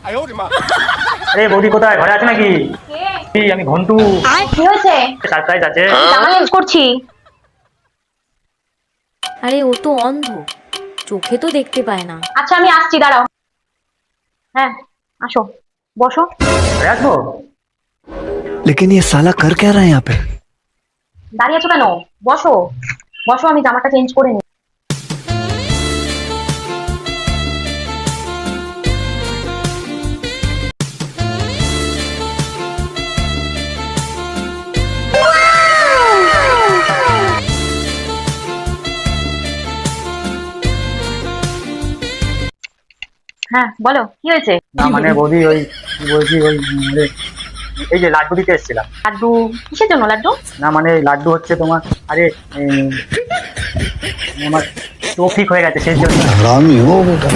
আরে বৌদি কোথায়, ঘরে আছে নাকি? এই আমি ঘন্টু। কি হয়েছে? সারপ্রাইজ আছে। জামা চেঞ্জ করছি। আরে ও তো অন্ধ, চোখে তো দেখতে পায় না। আচ্ছা আমি আসছি, দাঁড়াও। হ্যাঁ আসো, বসো। ঘরে আসবো? लेकिन ये साला कर क्या रहा है यहाँ पे? দাঁড়িয়ে আছো কেন? বসো বসো, আমি জামাটা চেঞ্জ করে নিই। হ্যাঁ বলো, কি হয়েছে? না মানে বৌদি ওই কি বলছি ওই মানে এই যে লাড্ডু দিতে এসেছিলাম। লাড্ডু? কিসের জন্য লাড্ডু? না মানে লাড্ডু হচ্ছে তোমার, আরে আমার চোখ ঠিক হয়ে গেছে সেই জন্য। हरामी हो बेटा।